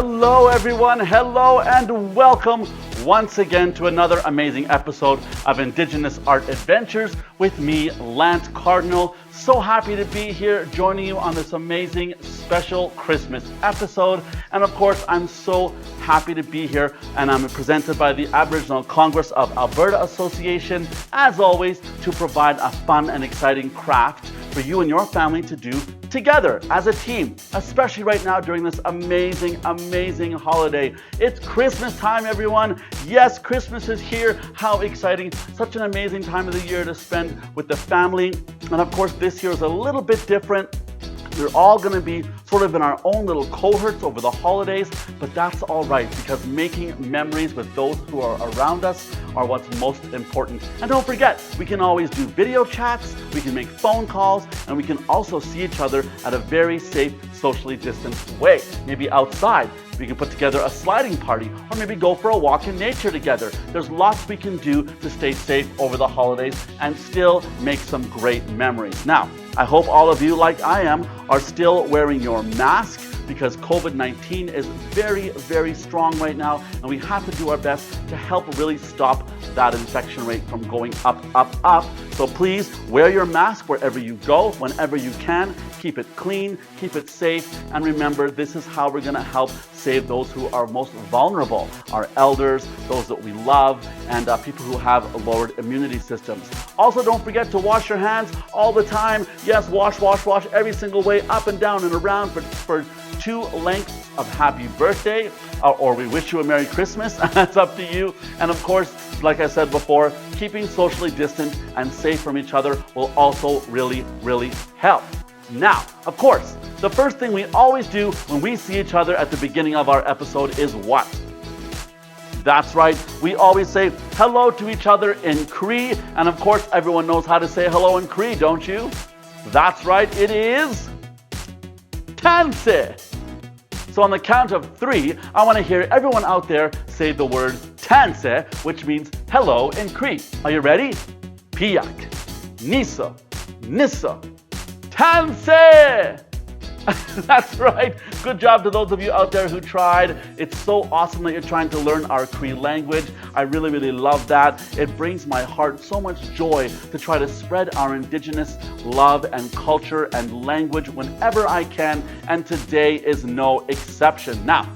Hello everyone, hello and welcome once again to another amazing episode of Indigenous Art Adventures with me, Lance Cardinal. So happy to be here joining you on this amazing special Christmas episode. And of course, I'm so happy to be here, and I'm presented by the Aboriginal Congress of Alberta Association, as always, to provide a fun and exciting craft for you and your family to do together as a team, especially right now during this amazing holiday. It's Christmas time, everyone. Yes, Christmas is here. How exciting. Such an amazing time of the year to spend with the family. And of course, this year is a little bit different. We're all going to be sort of in our own little cohorts over the holidays, but that's all right, because making memories with those who are around us are what's most important. And don't forget, we can always do video chats, we can make phone calls, and we can also see each other at a very safe, socially distanced way. Maybe outside. We can put together a sliding party, or maybe go for a walk in nature together. There's lots we can do to stay safe over the holidays and still make some great memories. Now, I hope all of you, like I am, are still wearing your mask, because COVID-19 is very strong right now, and we have to do our best to help really stop that infection rate from going up. So please wear your mask wherever you go, whenever you can. Keep it clean, keep it safe, and remember, this is how we're gonna help save those who are most vulnerable, our elders, those that we love, and people who have lowered immunity systems. Also, don't forget to wash your hands all the time. Yes, wash every single way, up and down and around for 2 lengths of happy birthday, or we wish you a Merry Christmas. That's up to you. And of course, like I said before, keeping socially distant and safe from each other will also really help. Now, of course, the first thing we always do when we see each other at the beginning of our episode is what? That's right, we always say hello to each other in Cree, and of course, everyone knows how to say hello in Cree, don't you? That's right, it is Tanse. So on the count of 3, I want to hear everyone out there say the word Tanse, which means hello in Cree. Are you ready? Piak, Nisa, Nissa, Tanse! That's right. Good job to those of you out there who tried. It's so awesome that you're trying to learn our Cree language. I really love that. It brings my heart so much joy to try to spread our Indigenous love and culture and language whenever I can, and today is no exception. Now,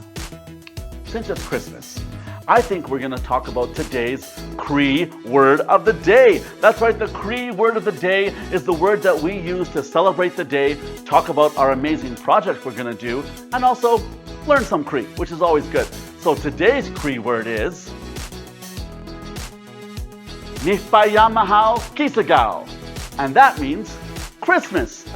since it's Christmas, I think we're going to talk about today's Cree word of the day. That's right, the Cree word of the day is the word that we use to celebrate the day, talk about our amazing project we're going to do, and also learn some Cree, which is always good. So today's Cree word is Nifpayamahau Kisagao, and that means Christmas.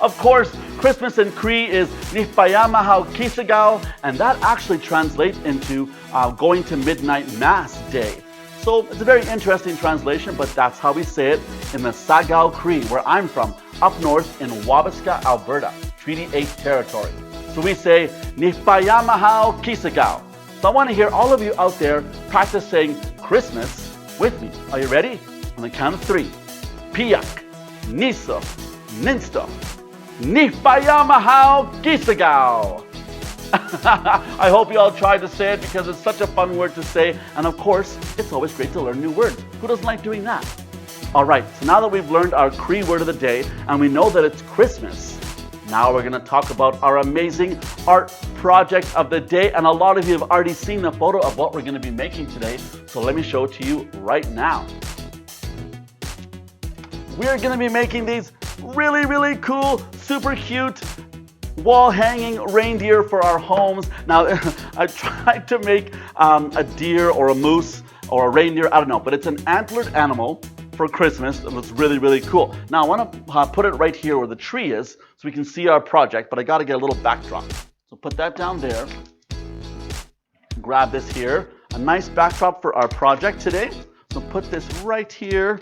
Of course, Christmas in Cree is Nifpayamahau Kisagao, and that actually translates into going to midnight mass day. So it's a very interesting translation, but that's how we say it in the Sagao Cree, where I'm from, up north in Wabasca, Alberta, Treaty 8 territory. So we say Nifpayamahau Kisagao. So I want to hear all of you out there practice saying Christmas with me. Are you ready? On the count of 3. Piak, Nisa, Ninsta, Nifpayamahau Kisagao. I hope you all tried to say it, because it's such a fun word to say, and of course, it's always great to learn new words. Who doesn't like doing that? All right, so now that we've learned our Cree word of the day, and we know that it's Christmas, now we're going to talk about our amazing art project of the day, and a lot of you have already seen the photo of what we're going to be making today, so let me show it to you right now. We're going to be making these really cool, super cute wall hanging reindeer for our homes. Now, I tried to make a deer or a moose or a reindeer, I don't know, but it's an antlered animal for Christmas. It looks really cool. Now, I want to put it right here where the tree is so we can see our project, but I got to get a little backdrop. So put that down there. Grab this here, a nice backdrop for our project today. So put this right here,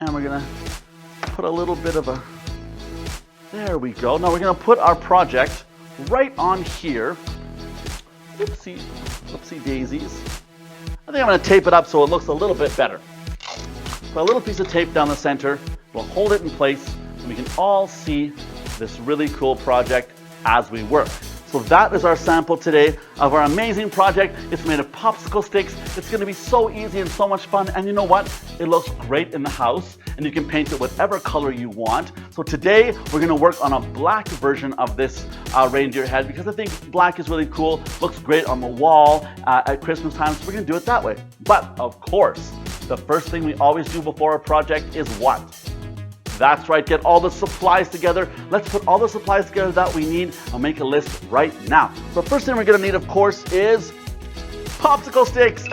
and we're going to put a little bit of a, there we go. Now we're going to put our project right on here. Oopsie daisies. I think I'm going to tape it up so it looks a little bit better. Put a little piece of tape down the center. We'll hold it in place, and we can all see this really cool project as we work. So that is our sample today of our amazing project. It's made of popsicle sticks. It's going to be so easy and so much fun. And you know what? It looks great in the house, and you can paint it whatever color you want. So today we're going to work on a black version of this reindeer head because I think black is really cool, looks great on the wall at Christmas time. So we're going to do it that way. But of course, the first thing we always do before a project is what? That's right, get all the supplies together. Let's put all the supplies together that we need and make a list right now. So the first thing we're gonna need, of course, is popsicle sticks.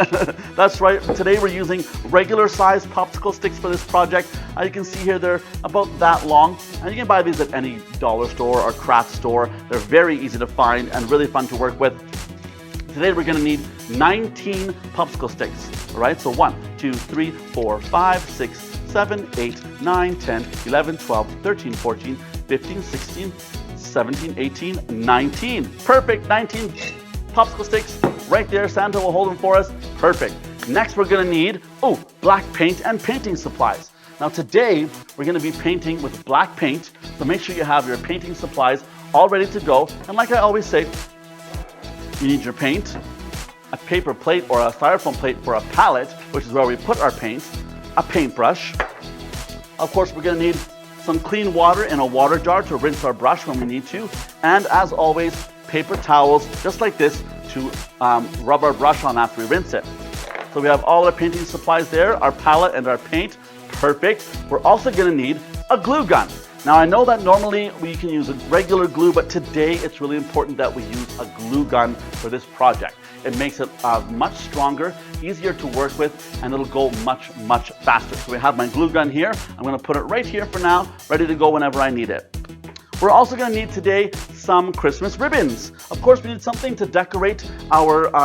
That's right, today we're using regular size popsicle sticks for this project. You can see here they're about that long. And you can buy these at any dollar store or craft store. They're very easy to find and really fun to work with. Today we're gonna need 19 popsicle sticks. All right, so 1, 2, 3, 4, 5, 6, 7, 8, 9, 10, 11, 12, 13, 14, 15, 16, 17, 18, 19. Perfect, 19 popsicle sticks right there. Santa will hold them for us. Perfect. Next, we're gonna need, black paint and painting supplies. Now today, we're gonna be painting with black paint, so make sure you have your painting supplies all ready to go. And like I always say, you need your paint, a paper plate or a styrofoam plate for a palette, which is where we put our paint, a paintbrush. Of course, we're gonna need some clean water in a water jar to rinse our brush when we need to. And as always, paper towels, just like this, to rub our brush on after we rinse it. So we have all our painting supplies there, our palette and our paint. Perfect. We're also gonna need a glue gun. Now I know that normally we can use a regular glue, but today it's really important that we use a glue gun for this project. It makes it much stronger, easier to work with, and it'll go much, much faster. So we have my glue gun here. I'm gonna put it right here for now, ready to go whenever I need it. We're also gonna need today some Christmas ribbons. Of course, we need something to decorate our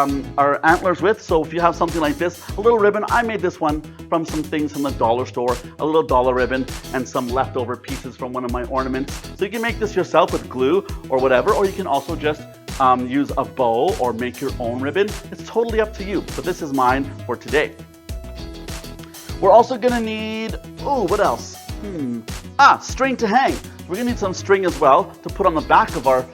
antlers with. So if you have something like this, a little ribbon, I made this one from some things from the dollar store, a little dollar ribbon and some leftover pieces from one of my ornaments. So you can make this yourself with glue or whatever, or you can also just use a bow or make your own ribbon. It's totally up to you, but this is mine for today. We're also gonna need, what else? String to hang. We're gonna need some string as well to put on the back of our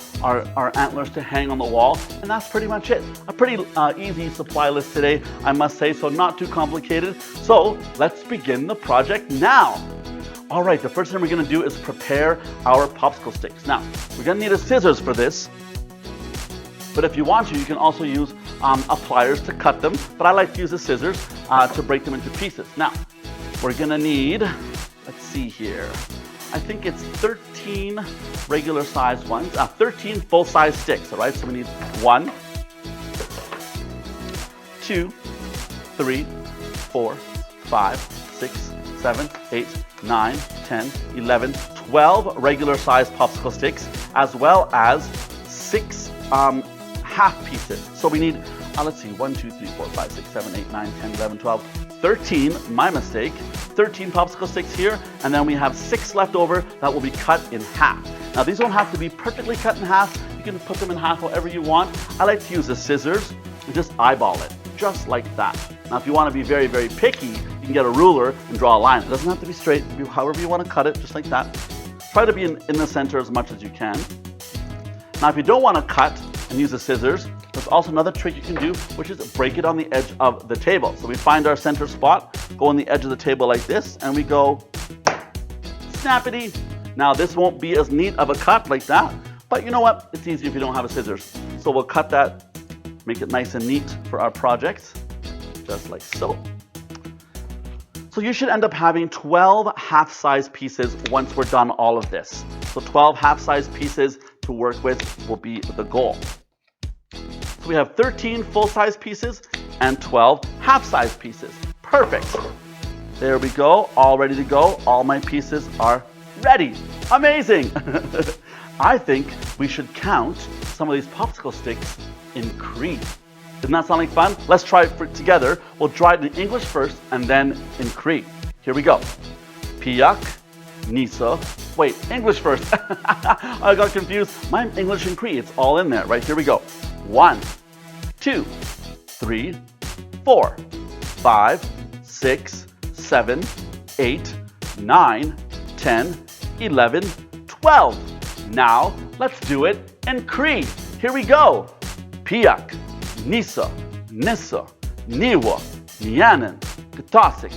antlers to hang on the wall, and that's pretty much it. A pretty easy supply list today, I must say, so not too complicated. So let's begin the project now. All right, the first thing we're gonna do is prepare our popsicle sticks. Now, we're gonna need a scissors for this, but if you want to, you can also use pliers to cut them, but I like to use the scissors to break them into pieces. Now, we're gonna need, let's see here, I think it's 13 regular size ones, 13 full size sticks, all right? So we need 1, 2, 3, 4, 5, 6, 7, 8, 9, 10, 11, 12 regular size popsicle sticks, as well as 6 half pieces. So we need, let's see, 1, 2, 3, 4, 5, 6, 7, 8, 9, 10, 11, 12, 13, my mistake, 13 popsicle sticks here, and then we have 6 left over that will be cut in half. Now these don't have to be perfectly cut in half. You can put them in half however you want. I like to use the scissors and just eyeball it, just like that. Now if you want to be very, very picky, you can get a ruler and draw a line. It doesn't have to be straight, however you want to cut it, just like that. Try to be in the center as much as you can. Now if you don't want to cut and use the scissors, there's also another trick you can do, which is break it on the edge of the table. So we find our center spot, go on the edge of the table like this, and we go snappity. Now this won't be as neat of a cut like that, but you know what? It's easy if you don't have a scissors. So we'll cut that, make it nice and neat for our project, just like so. So you should end up having 12 half-size pieces once we're done all of this. So 12 half-size pieces to work with will be the goal. So we have 13 full-size pieces and 12 half-size pieces. Perfect. There we go, all ready to go. All my pieces are ready. Amazing. I think we should count some of these popsicle sticks in Cree. Doesn't that sound like fun? Let's try it together. We'll try it in English first and then in Cree. Here we go. Piak, Nisa. Wait, English first. I got confused. My English and Cree, it's all in there, right? Here we go. 1, 2, 3, 4, 5, 6, 7, 8, 9, 10, 11, 12. Now, let's do it in Cree. Here we go. Piak, Nisa, Nissa, Niwa, Nianen, Katasik,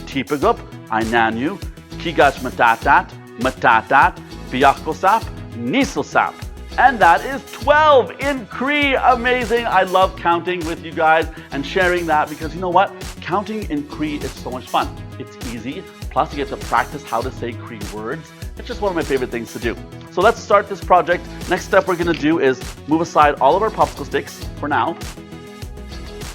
Tipagup, Ainanu, Kigash Matatat, Matatat, Piakosap, Nisosap. And that is 12 in Cree. Amazing. I love counting with you guys and sharing that because you know what? Counting in Cree is so much fun. It's easy. Plus you get to practice how to say Cree words. It's just one of my favorite things to do. So let's start this project. Next step we're going to do is move aside all of our popsicle sticks for now.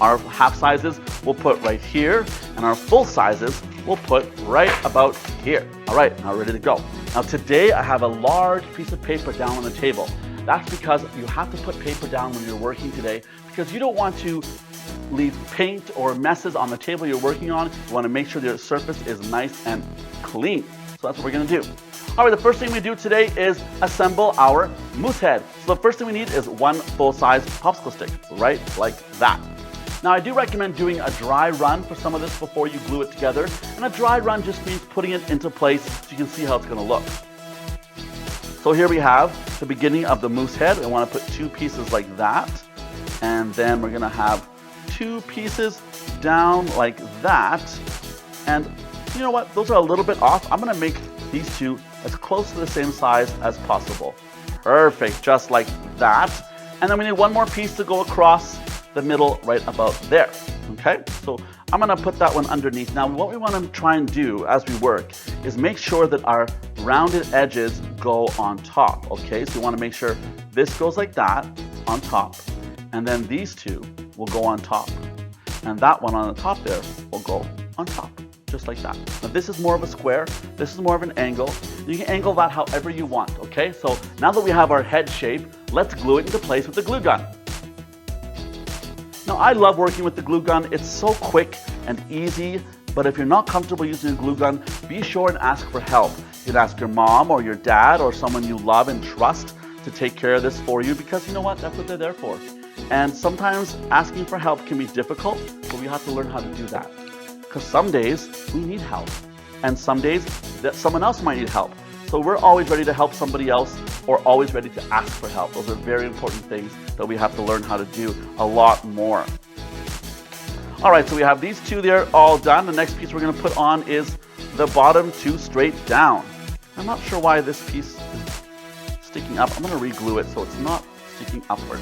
Our half sizes we'll put right here, and our full sizes we'll put right about here. All right, now ready to go. Now today I have a large piece of paper down on the table. That's because you have to put paper down when you're working today because you don't want to leave paint or messes on the table you're working on. You want to make sure your surface is nice and clean. So that's what we're going to do. All right, the first thing we do today is assemble our moose head. So the first thing we need is one full-size popsicle stick, right like that. Now I do recommend doing a dry run for some of this before you glue it together. And a dry run just means putting it into place so you can see how it's going to look. So here we have the beginning of the moose head. I want to put two pieces like that. And then we're going to have two pieces down like that. And you know what? Those are a little bit off. I'm going to make these two as close to the same size as possible. Perfect, just like that. And then we need one more piece to go across the middle right about there. Okay, so I'm going to put that one underneath. Now what we want to try and do as we work is make sure that our rounded edges go on top. Okay, so you want to make sure this goes like that on top, and then these two will go on top, and that one on the top there will go on top, just like that. Now this is more of a square, this is more of an angle. You can angle that however you want. Okay, so now that we have our head shape, let's glue it into place with the glue gun. Now I love working with the glue gun. It's so quick and easy, but if you're not comfortable using a glue gun, be sure and ask for help. You can ask your mom or your dad or someone you love and trust to take care of this for you because you know what, that's what they're there for. And sometimes asking for help can be difficult, but we have to learn how to do that. Because some days we need help, and some days that someone else might need help. So we're always ready to help somebody else or always ready to ask for help. Those are very important things that we have to learn how to do a lot more. All right, so we have these two there all done. The next piece we're going to put on is the bottom two straight down. I'm not sure why this piece is sticking up. I'm going to re-glue it so it's not sticking upward.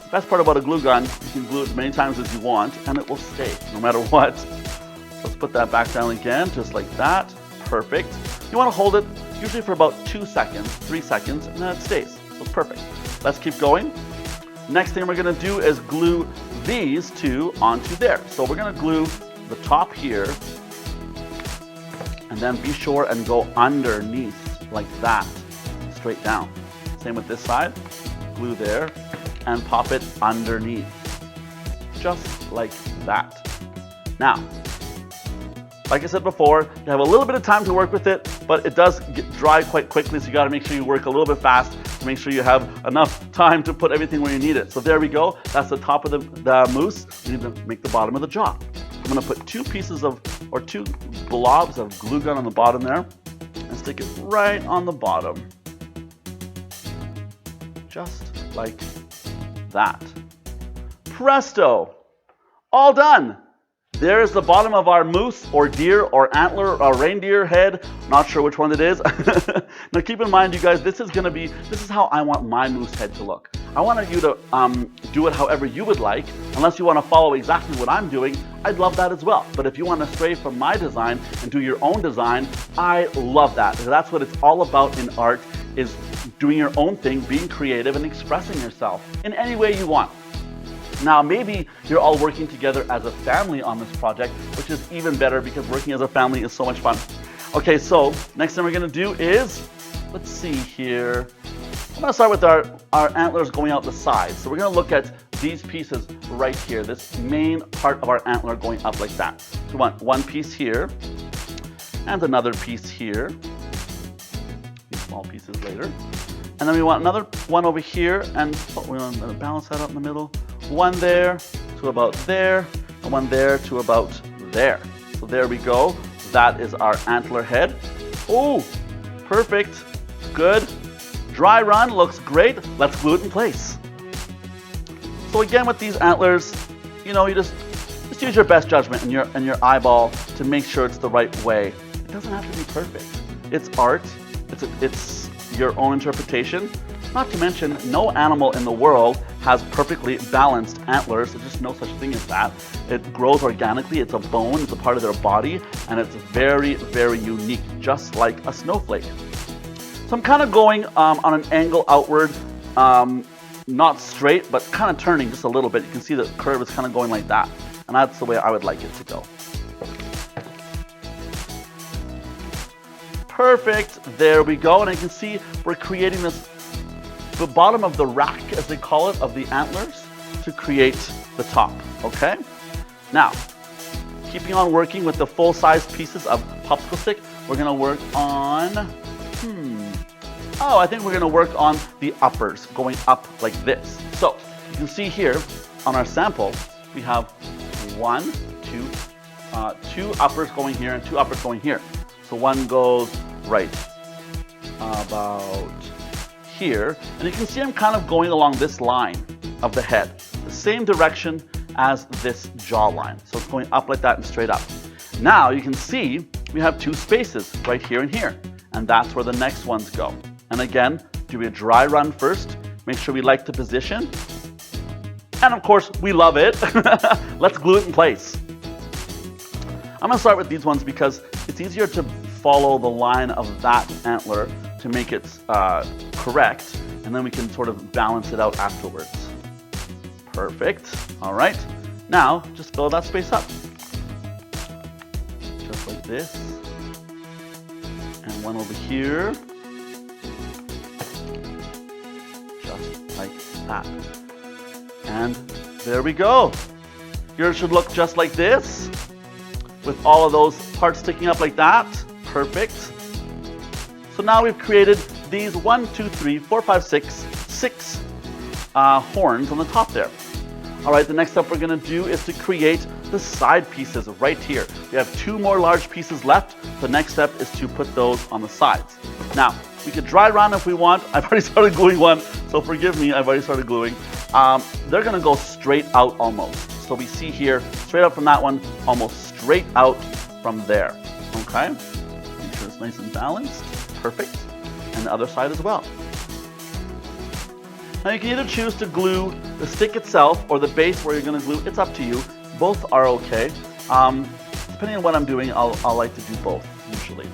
The best part about a glue gun, you can glue it as many times as you want and it will stay no matter what. Let's put that back down again, just like that. Perfect. You want to hold it usually for about 2 seconds, 3 seconds, and then it stays. So perfect. Let's keep going. Next thing we're going to do is glue these two onto there. So we're going to glue the top here, and then be sure and go underneath like that, straight down. Same with this side. Glue there, and pop it underneath, just like that. Now, like I said before, you have a little bit of time to work with it, but it does get dry quite quickly, so you got to make sure you work a little bit fast to make sure you have enough time to put everything where you need it. So there we go. That's the top of the moose. We need to make the bottom of the jaw. I'm going to put two blobs of glue gun on the bottom there and stick it right on the bottom. Just like that. Presto! All done! There's the bottom of our moose or deer or antler or reindeer head. Not sure which one it is. Now keep in mind, you guys, this is how I want my moose head to look. I want you to do it however you would like. Unless you want to follow exactly what I'm doing, I'd love that as well. But if you want to stray from my design and do your own design, I love that. That's what it's all about in art, is doing your own thing, being creative and expressing yourself in any way you want. Now, maybe you're all working together as a family on this project, which is even better because working as a family is so much fun. Okay, so next thing we're going to do is, let's see here. I'm going to start with our antlers going out the side. So we're going to look at these pieces right here, this main part of our antler going up like that. So we want one piece here and another piece here. These small pieces later. And then we want another one over here, and we're going to balance that out in the middle. One there to about there, and one there to about there. So there we go. That is our antler head. Oh, perfect. Good. Dry run, looks great. Let's glue it in place. So again, with these antlers, you know, you just use your best judgment and your eyeball to make sure it's the right way. It doesn't have to be perfect. It's art. It's your own interpretation. Not to mention, no animal in the world has perfectly balanced antlers. There's just no such thing as that. It grows organically. It's a bone. It's a part of their body, and it's very, very unique, just like a snowflake. So I'm kind of going on an angle outward, not straight, but kind of turning just a little bit. You can see the curve is kind of going like that, and that's the way I would like it to go. Perfect. There we go. And you can see we're creating the bottom of the rack, as they call it, of the antlers to create the top. Okay? Now, keeping on working with the full-size pieces of popsicle stick, we're going to work on, I think we're going to work on the uppers, going up like this. So, you can see here on our sample, we have two uppers going here and two uppers going here. So one goes right about here, and you can see I'm kind of going along this line of the head, the same direction as this jawline. So it's going up like that and straight up. Now you can see we have two spaces right here and here, and that's where the next ones go. And again, do a dry run first, make sure we like the position, and of course we love it. Let's glue it in place. I'm gonna start with these ones because it's easier to follow the line of that antler to make it correct, and then we can sort of balance it out afterwards. Perfect. All right. Now, just fill that space up. Just like this. And one over here. Just like that. And there we go. Yours should look just like this, with all of those parts sticking up like that. Perfect. So now we've created these 6 horns on the top there. All right, the next step we're going to do is to create the side pieces right here. We have two more large pieces left. The next step is to put those on the sides. Now, we could dry run if we want. I've already started gluing one, so forgive me, I've already started gluing. They're going to go straight out almost. So we see here, straight out from that one, almost straight out from there. Okay? Make sure it's nice and balanced. Perfect. And the other side as well. Now you can either choose to glue the stick itself or the base where you're going to glue. It's up to you. Both are okay. Depending on what I'm doing, I'll like to do both usually.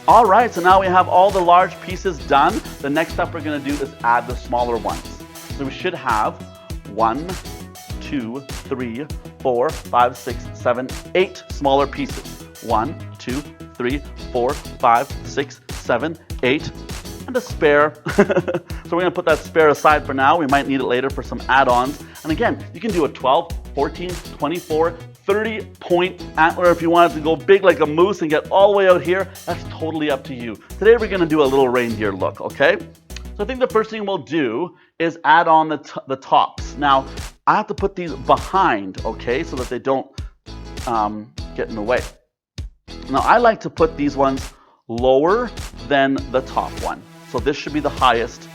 All right, so now we have all the large pieces done. The next step we're going to do is add the smaller ones. So we should have 1, 2, 3, 4, 5, 6, 7, 8 smaller pieces. 1, 2, 3, 4, 5, 6, 7, 8. And a spare. So we're going to put that spare aside for now. We might need it later for some add-ons. And again, you can do a 12, 14, 24, 30-point antler if you wanted to go big like a moose and get all the way out here. That's totally up to you. Today we're going to do a little reindeer look, okay? So I think the first thing we'll do is add on the tops. Now, I have to put these behind, okay, so that they don't get in the way. Now, I like to put these ones lower than the top one. So this should be the highest.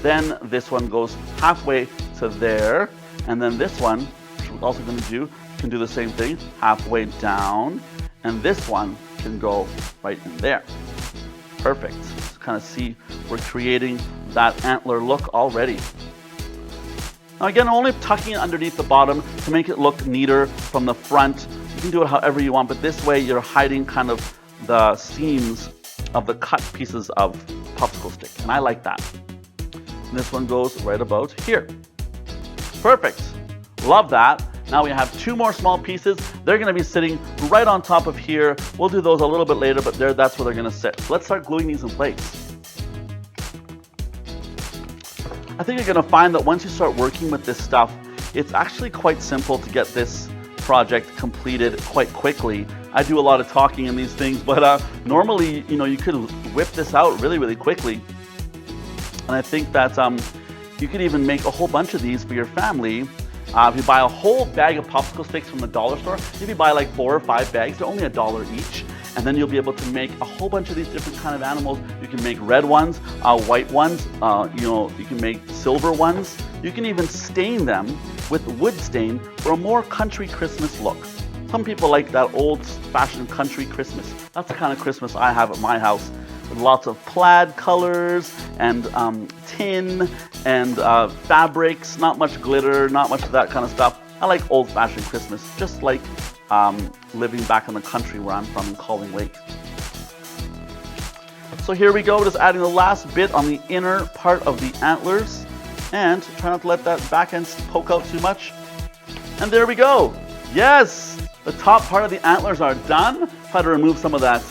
Then this one goes halfway to there. And then this one, which we're also going to do, can do the same thing, halfway down. And this one can go right in there. Perfect. So kind of see we're creating that antler look already. Now again, I'm only tucking it underneath the bottom to make it look neater from the front. You can do it however you want, but this way you're hiding kind of the seams of the cut pieces of popsicle stick, and I like that. And this one goes right about here. Perfect. Love that. Now we have two more small pieces. They're going to be sitting right on top of here. We'll do those a little bit later, but that's where they're going to sit. So let's start gluing these in place. I think you're going to find that once you start working with this stuff, it's actually quite simple to get this project completed quite quickly. I do a lot of talking in these things, but normally, you could whip this out really, really quickly. And I think that you could even make a whole bunch of these for your family. If you buy a whole bag of popsicle sticks from the dollar store, if you buy like 4 or 5 bags, they're only $1 each. and then you'll be able to make a whole bunch of these different kind of animals. You can make red ones, white ones, you can make silver ones. You can even stain them with wood stain for a more country Christmas look. Some people like that old-fashioned country Christmas. That's the kind of Christmas I have at my house, with lots of plaid colors and tin and fabrics, not much glitter, not much of that kind of stuff. I like old-fashioned Christmas, just like living back in the country where I'm from in Calling Lake. So here we go, just adding the last bit on the inner part of the antlers, and try not to let that back end poke out too much. And there we go. Yes, the top part of the antlers are done. Try to remove some of that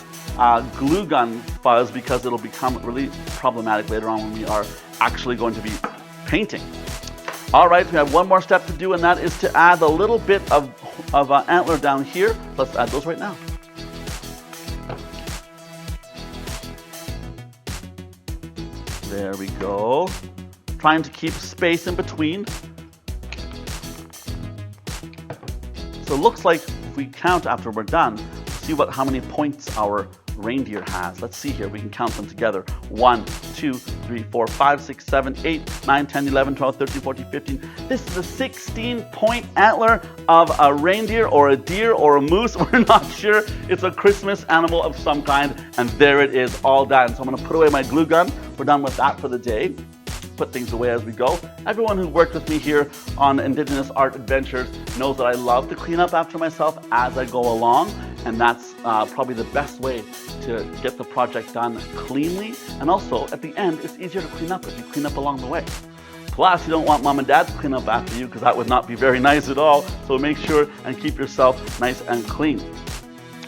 glue gun fuzz because it'll become really problematic later on when we are actually going to be painting. All right, we have one more step to do, and that is to add a little bit of antler down here. Let's add those right now. There we go. Trying to keep space in between. So it looks like if we count after we're done, see how many points our reindeer has. Let's see here, we can count them together. 1, 2, 3, 4, 5, 6, 7, 8, 9, 10, 11, 12, 13, 14, 15. This is a 16-point antler of a reindeer or a deer or a moose. We're not sure. It's a Christmas animal of some kind, and there it is, all done. So I'm gonna put away my glue gun. We're done with that for the day. Put things away as we go. Everyone who worked with me here on Indigenous Art Adventures knows that I love to clean up after myself as I go along, and that's probably the best way to get the project done cleanly. And also, at the end, it's easier to clean up if you clean up along the way. Plus, you don't want mom and dad to clean up after you because that would not be very nice at all. So make sure and keep yourself nice and clean.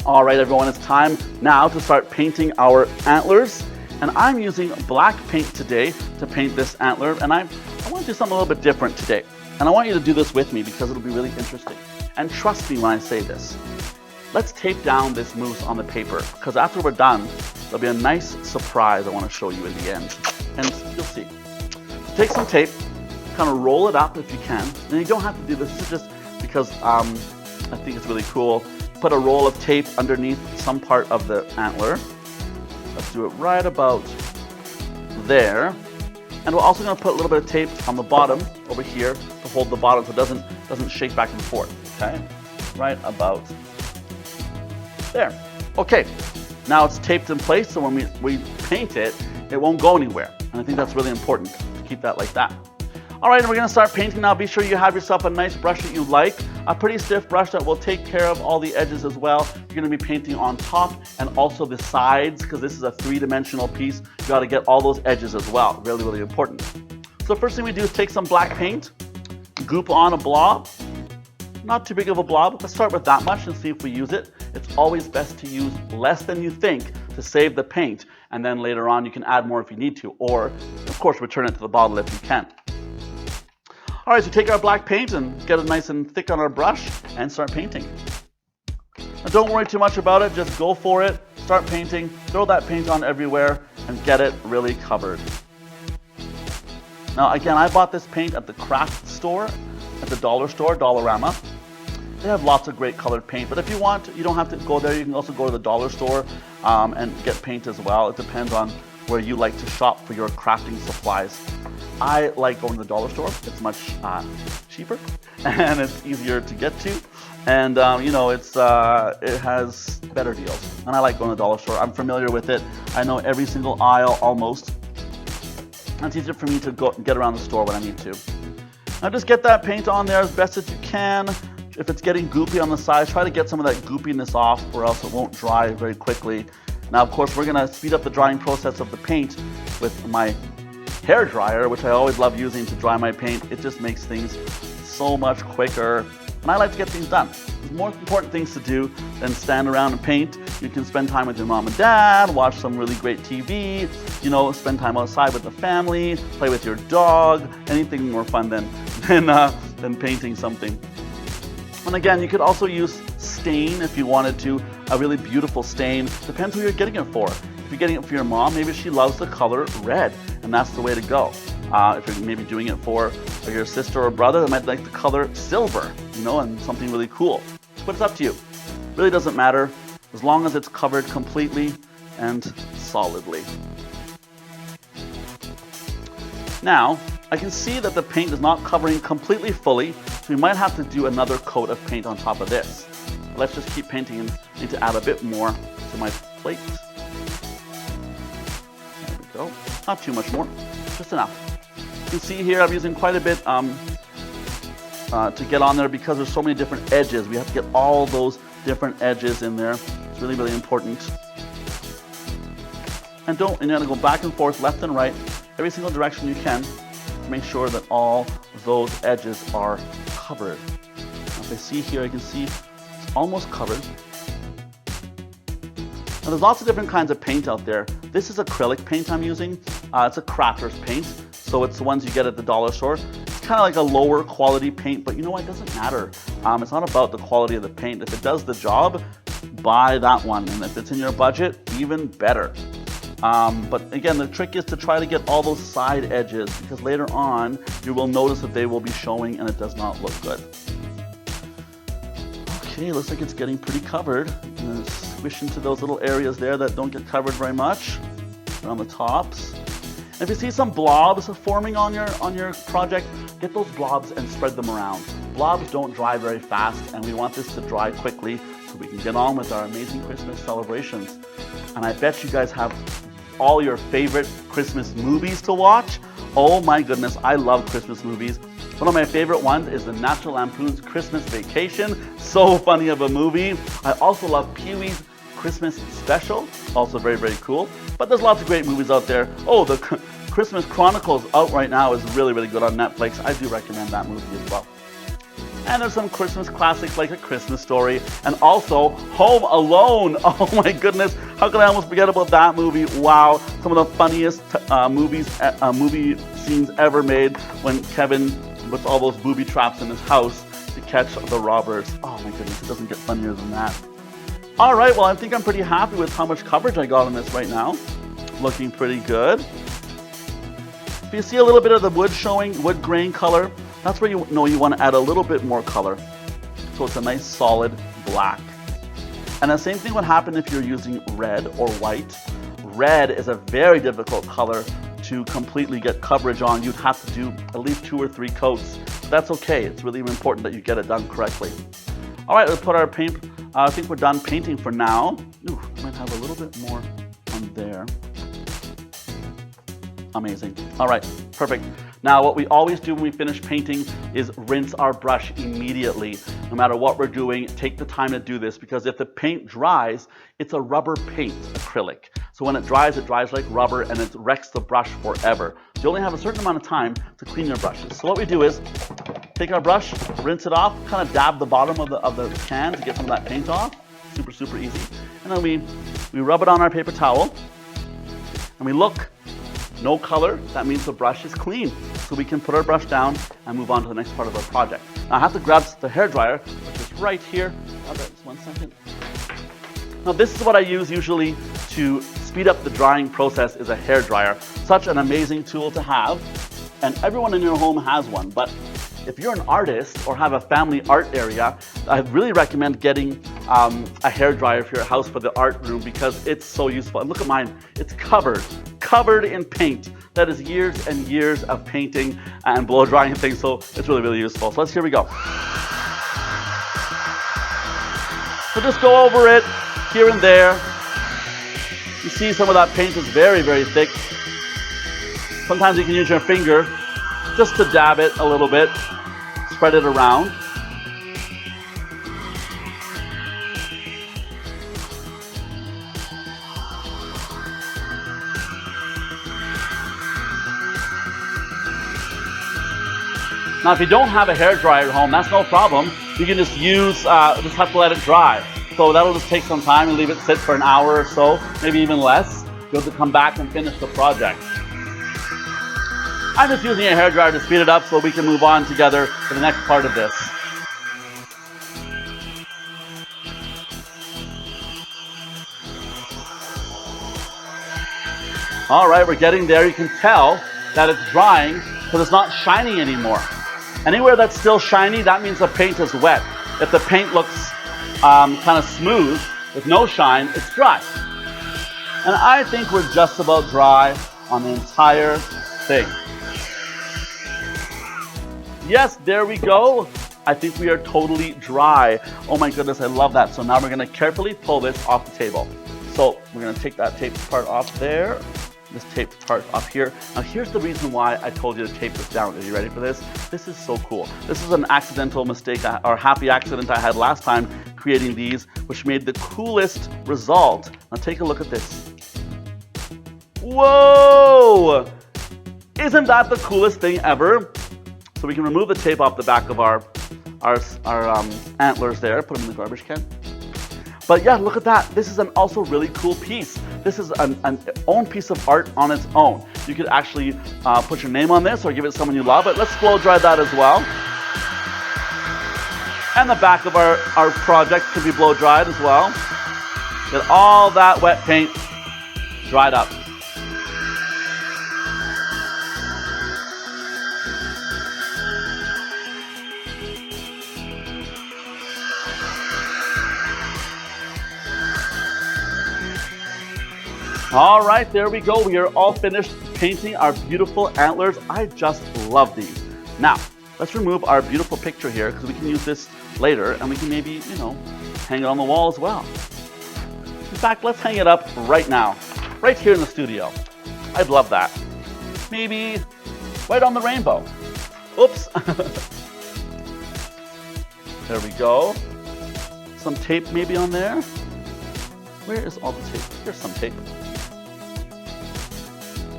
All right, everyone, it's time now to start painting our antlers. And I'm using black paint today to paint this antler, and I want to do something a little bit different today. And I want you to do this with me because it'll be really interesting. And trust me when I say this. Let's tape down this moose on the paper, because after we're done, there'll be a nice surprise I want to show you in the end. And you'll see. So take some tape, kind of roll it up if you can. And you don't have to do this. This is just because I think it's really cool. Put a roll of tape underneath some part of the antler. Let's do it right about there. And we're also going to put a little bit of tape on the bottom over here to hold the bottom so it doesn't shake back and forth. Okay? Right about there. Okay. Now it's taped in place, so when we paint it, it won't go anywhere. And I think that's really important to keep that like that. All right, and we're going to start painting now. Be sure you have yourself a nice brush that you like, a pretty stiff brush that will take care of all the edges as well. You're going to be painting on top and also the sides, because this is a three-dimensional piece. You got to get all those edges as well. Really, really important. So the first thing we do is take some black paint, goop on a blob. Not too big of a blob. Let's start with that much and see if we use it. It's always best to use less than you think to save the paint, and then later on you can add more if you need to, or of course return it to the bottle if you can. All right, so take our black paint and get it nice and thick on our brush and start painting. Now don't worry too much about it, just go for it, start painting, throw that paint on everywhere and get it really covered. Now again, I bought this paint at the craft store, at the dollar store, Dollarama. They have lots of great colored paint, but if you want, you don't have to go there. You can also go to the dollar store and get paint as well. It depends on where you like to shop for your crafting supplies. I like going to the dollar store. It's much cheaper and it's easier to get to, and it has better deals. And I like going to the dollar store. I'm familiar with it. I know every single aisle almost. And it's easier for me to get around the store when I need to. Now just get that paint on there as best as you can. If it's getting goopy on the sides, try to get some of that goopiness off, or else it won't dry very quickly. Now, of course, we're going to speed up the drying process of the paint with my hair dryer, which I always love using to dry my paint. It just makes things so much quicker, and I like to get things done. There's more important things to do than stand around and paint. You can spend time with your mom and dad, watch some really great TV, spend time outside with the family, play with your dog, anything more fun than painting something. And again, you could also use stain if you wanted to, a really beautiful stain. Depends who you're getting it for. If you're getting it for your mom, maybe she loves the color red, and that's the way to go. If you're maybe doing it for your sister or brother that might like the color silver, and something really cool. But it's up to you. Really doesn't matter. as long as it's covered completely and solidly. Now, I can see that the paint is not covering completely fully, so we might have to do another coat of paint on top of this. Let's just keep painting and need to add a bit more to my plate. There we go. Not too much more, just enough. You can see here I'm using quite a bit to get on there because there's so many different edges. We have to get all those different edges in there. It's really, really important. And you're gonna go back and forth, left and right, every single direction you can to make sure that all those edges are covered. Now, if I see here, I can see it's almost covered. Now there's lots of different kinds of paint out there. This is acrylic paint I'm using. It's a crafter's paint, so it's the ones you get at the dollar store. It's kind of like a lower quality paint, but you know what, it doesn't matter. It's not about the quality of the paint. If it does the job, buy that one, and if it's in your budget, even better. But again, the trick is to try to get all those side edges, because later on you will notice that they will be showing and it does not look good. Okay, looks like it's getting pretty covered. I'm gonna squish into those little areas there that don't get covered very much around the tops. And if you see some blobs forming on your project, get those blobs and spread them around. Blobs don't dry very fast, and we want this to dry quickly so we can get on with our amazing Christmas celebrations. And I bet you guys have all your favorite Christmas movies to watch. Oh my goodness, I love Christmas movies. One of my favorite ones is the National Lampoon's Christmas Vacation. So funny of a movie. I also love Pee-wee's Christmas Special. Also very, very cool. But there's lots of great movies out there. Oh, the Christmas Chronicles out right now is really, really good on Netflix. I do recommend that movie as well. And there's some Christmas classics like A Christmas Story and also Home Alone. Oh my goodness, how could I almost forget about that movie? Wow, some of the funniest movie scenes ever made when Kevin puts all those booby traps in his house to catch the robbers. Oh my goodness, it doesn't get funnier than that. All right, well, I think I'm pretty happy with how much coverage I got on this right now. Looking pretty good. If you see a little bit of the wood showing, wood grain color, that's where you know you want to add a little bit more color. So it's a nice solid black. And the same thing would happen if you're using red or white. Red is a very difficult color to completely get coverage on. You'd have to do at least 2 or 3 coats. That's okay. It's really important that you get it done correctly. All right, let's put our paint. I think we're done painting for now. Ooh, might have a little bit more on there. Amazing. All right, perfect. Now, what we always do when we finish painting is rinse our brush immediately. No matter what we're doing, take the time to do this, because if the paint dries, it's a rubber paint, acrylic. So when it dries like rubber, and it wrecks the brush forever. You only have a certain amount of time to clean your brushes. So what we do is take our brush, rinse it off, kind of dab the bottom of the can to get some of that paint off. Super, super easy. And then we rub it on our paper towel, and we look. No color, that means the brush is clean. So we can put our brush down and move on to the next part of our project. Now I have to grab the hairdryer, which is right here. Just 1 second. Now this is what I use usually to speed up the drying process, is a hairdryer. Such an amazing tool to have, and everyone in your home has one. But if you're an artist or have a family art area, I really recommend getting a hairdryer for your house for the art room, because it's so useful. And look at mine, it's covered in paint. That is years and years of painting and blow drying things, so it's really, really useful. So here we go. So just go over it here and there. You see some of that paint is very, very thick. Sometimes you can use your finger just to dab it a little bit, spread it around. Now, if you don't have a hairdryer at home, that's no problem. You can just just have to let it dry. So that'll just take some time and leave it sit for an hour or so, maybe even less. You'll have to come back and finish the project. I'm just using a hairdryer to speed it up so we can move on together to the next part of this. All right, we're getting there. You can tell that it's drying because it's not shining anymore. Anywhere that's still shiny, that means the paint is wet. If the paint looks kind of smooth, With no shine, it's dry. And I think we're just about dry on the entire thing. Yes, there we go. I think we are totally dry. Oh my goodness, I love that. So now we're gonna carefully pull this off the table. So we're gonna take that taped part off there, this taped part up here. Now here's the reason why I told you to tape this down. Are you ready for this? This is so cool. This is an accidental mistake or happy accident I had last time creating these, which made the coolest result. Now take a look at this. Whoa! Isn't that the coolest thing ever? So we can remove the tape off the back of our antlers there, put them in the garbage can. But yeah, look at that. This is an also really cool piece. This is an own piece of art on its own. You could actually put your name on this or give it to someone you love. But let's blow dry that as well. And the back of our project can be blow dried as well. Get all that wet paint dried up. All right, there we go. We are all finished painting our beautiful antlers. I just love these. Now, let's remove our beautiful picture here because we can use this later and we can maybe, hang it on the wall as well. In fact, let's hang it up right now, right here in the studio. I'd love that. Maybe right on the rainbow. Oops. There we go. Some tape maybe on there. Where is all the tape? Here's some tape.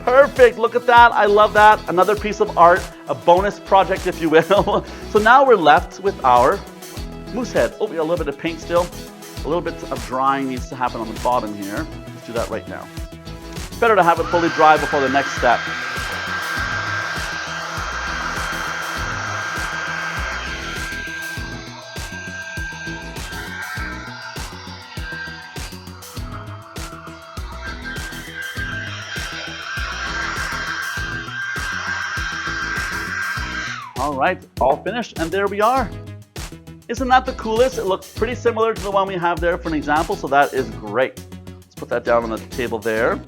Perfect, look at that, I love that. Another piece of art, a bonus project if you will. So now we're left with our moose head. Oh, we got a little bit of paint still. A little bit of drying needs to happen on the bottom here. Let's do that right now. Better to have it fully dry before the next step. All right, all finished, and there we are. Isn't that the coolest? It looks pretty similar to the one we have there for an example, so that is great. Let's put that down on the table there.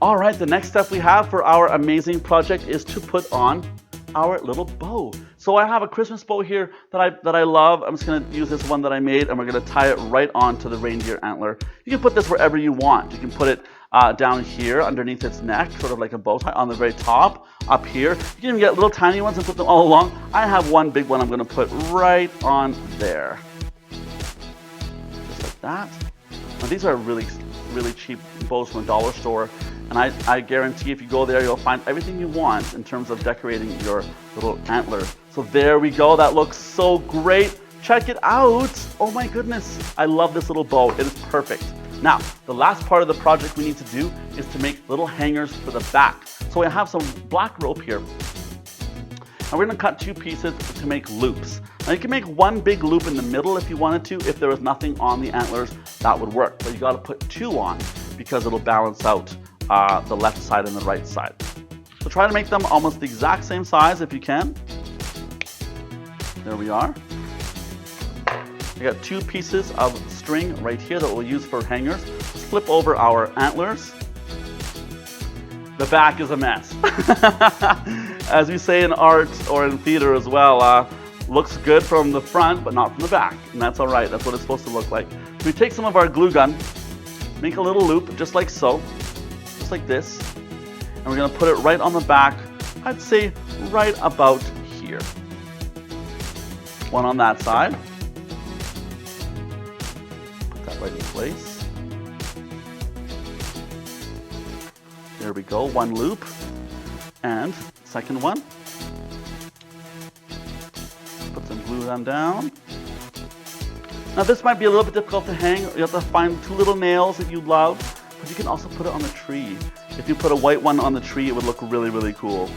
All right, the next step we have for our amazing project is to put on our little bow. So I have a Christmas bow here that I love. I'm just gonna use this one that I made, and we're gonna tie it right onto the reindeer antler. You can put this wherever you want. You can put it down here underneath its neck, sort of like a bow tie on the very top, up here. You can even get little tiny ones and put them all along. I have one big one I'm gonna put right on there. Just like that. Now these are really cheap bows from a dollar store. And I guarantee if you go there, you'll find everything you want in terms of decorating your little antler. So there we go, that looks so great. Check it out. Oh my goodness, I love this little bow, it is perfect. Now, the last part of the project we need to do is to make little hangers for the back. So I have some black rope here. And we're gonna cut two pieces to make loops. Now you can make one big loop in the middle if you wanted to. If there was nothing on the antlers, that would work. But you gotta put two on because it'll balance out the left side and the right side. So try to make them almost the exact same size if you can. There we are. I got two pieces of string right here that we'll use for hangers. Let's flip over our antlers. The back is a mess. As we say in art or in theater as well, looks good from the front but not from the back. And that's all right, that's what it's supposed to look like. So we take some of our glue gun, make a little loop just like so. Like this, and we're going to put it right on the back, I'd say right about here. One on that side. Put that right in place. There we go, one loop. And second one. Put some glue gun down. Now this might be a little bit difficult to hang. You have to find two little nails that you love. But you can also put it on the tree. If you put a white one on the tree, it would look really, really cool.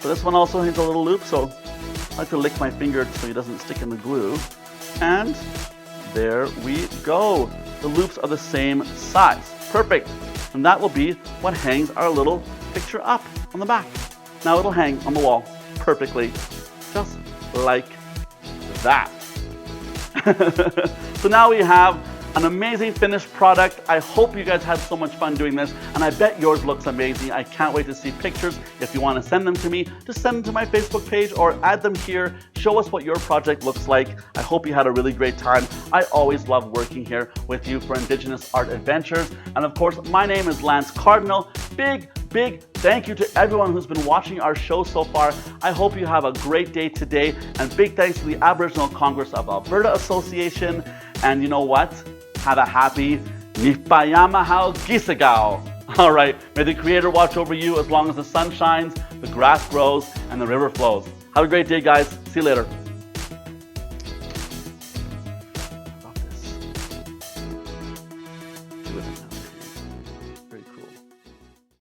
So this one also has a little loop, so I like to lick my finger so it doesn't stick in the glue. And there we go. The loops are the same size. Perfect. And that will be what hangs our little picture up on the back. Now it'll hang on the wall perfectly, just like that. So now we have An amazing finished product. I hope you guys had so much fun doing this, and I bet yours looks amazing. I can't wait to see pictures. If you want to send them to me, just send them to my Facebook page or add them here. Show us what your project looks like. I hope you had a really great time. I always love working here with you for Indigenous Art Adventures. And of course, my name is Lance Cardinal. Big thank you to everyone who's been watching our show so far. I hope you have a great day today, and big thanks to the Aboriginal Congress of Alberta Association. And you know what? Have a happy Nipayamahal Gisagao. All right, may the Creator watch over you as long as the sun shines, the grass grows, and the river flows. Have a great day, guys. See you later.